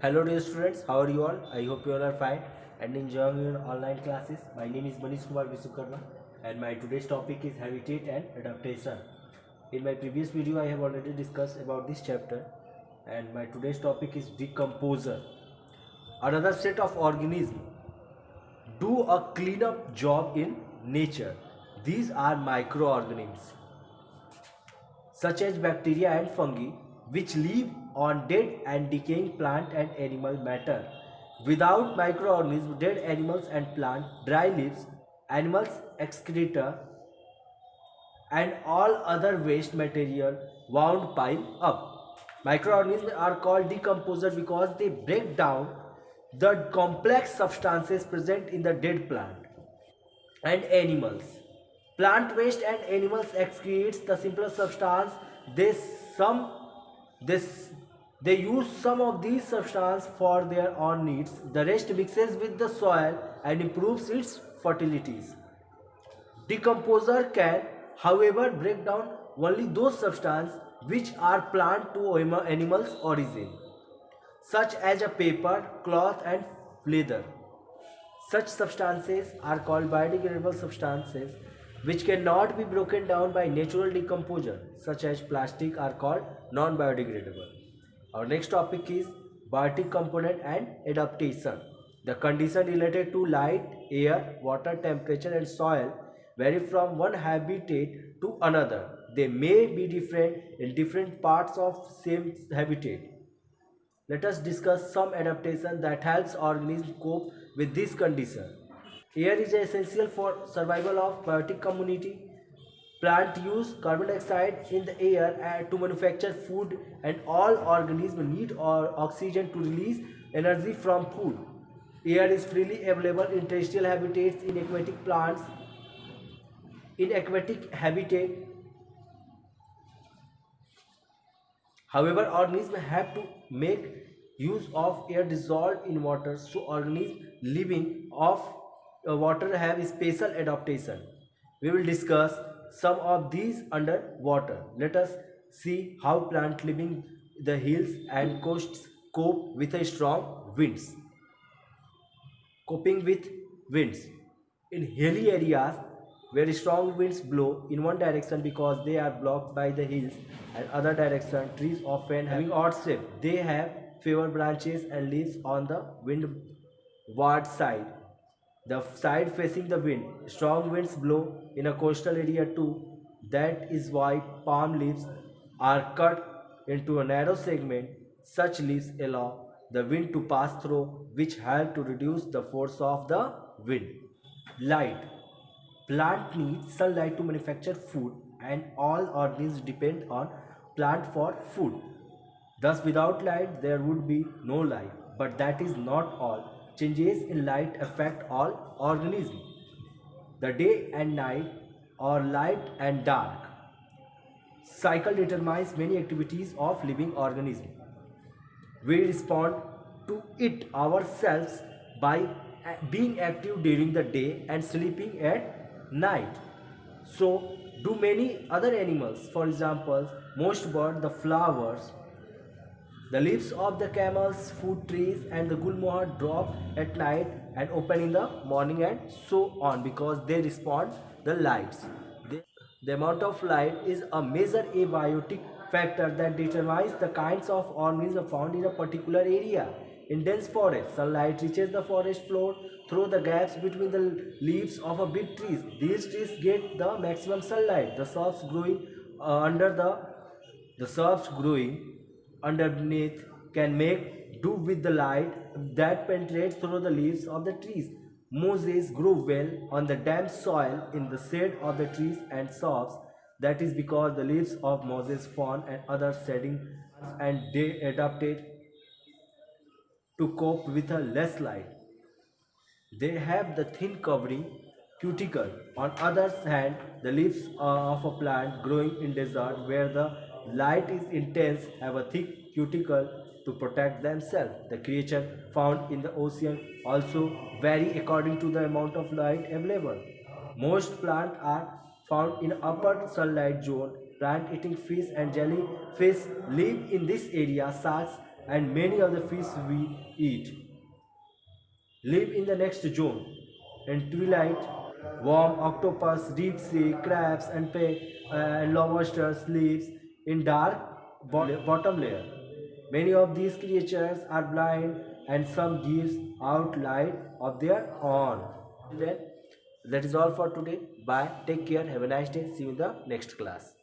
Hello dear students, how are you all? I hope you all are fine and enjoying your online classes. My name is Manish Kumar Visukarma and my today's topic is habitat and adaptation. In my previous video I have already discussed about this chapter and my today's topic is decomposer. Another set of organisms do a cleanup job in nature. These are microorganisms such as bacteria and fungi, which live on dead and decaying plant and animal matter. Without microorganisms, dead animals and plant, dry leaves, animals excreta, and all other waste material wound pile up. Microorganisms are called decomposers because they break down the complex substances present in the dead plant and animals. Plant waste and animals excretes the simpler substance. They some this they use some of these substance for their own needs. The rest mixes with the soil and improves its fertilities. Decomposer can, however, break down only those substances which are plant to animals' origin, such as a paper, cloth, and leather. Such substances are called biodegradable substances which cannot be broken down by natural decomposer, such as plastic are called non-biodegradable. Our next topic is biotic component and adaptation. The condition related to light, air, water, temperature and soil vary from one habitat to another. They may be different in different parts of same habitat. Let us discuss some adaptation that helps organisms cope with this condition. Air is essential for survival of biotic community. Plant use carbon dioxide in the air to manufacture food, and all organisms need oxygen to release energy from food. Air is freely available in terrestrial habitats, in aquatic plants. In aquatic habitat, however, organisms have to make use of air dissolved in water, so organisms living off water have special adaptation. We will discuss some of these underwater. Let us see how plants living the hills and coasts cope with a strong winds. Coping with winds. In hilly areas where strong winds blow in one direction because they are blocked by the hills and other direction, trees often having odd shape. They have fewer branches and leaves on the windward side, the side facing the wind. Strong winds blow in a coastal area too. That is why palm leaves are cut into a narrow segment. Such leaves allow the wind to pass through, which help to reduce the force of the wind. Light. Plant needs sunlight to manufacture food, and all organisms depend on plant for food. Thus, without light, there would be no life. But that is not all. Changes in light affect all organisms. The day and night, or light and dark, cycle determines many activities of living organisms. We respond to it ourselves by being active during the day and sleeping at night. So do many other animals. For example, most birds, the flowers, the leaves of the camel's food trees and the gulmohar drop at night and open in the morning and so on because they respond the lights. The amount of light is a major abiotic factor that determines the kinds of organisms found in a particular area. In dense forest, sunlight reaches the forest floor through the gaps between the leaves of a big trees. These trees get the maximum sunlight. The shrubs growing underneath can make do with the light that penetrates through the leaves of the trees. Mosses grow well on the damp soil in the shade of the trees and shrubs. That is because the leaves of mosses fawn and other shading and they adapted to cope with a less light. They have the thin covering cuticle. On other hand, the leaves of a plant growing in desert where the light is intense have a thick cuticle to protect themselves. The creatures found in the ocean also vary according to the amount of light available. Most plants are found in upper sunlight zone. Plant-eating fish and jellyfish live in this area. Sharks and many of the fish we eat live in the next zone. In twilight, worm, octopus, deep sea, crabs, and lobsters lives in dark bottom layer. Many of these creatures are blind, and some gives out light of their own. Then, that is all for today. Bye. Take care. Have a nice day. See you in the next class.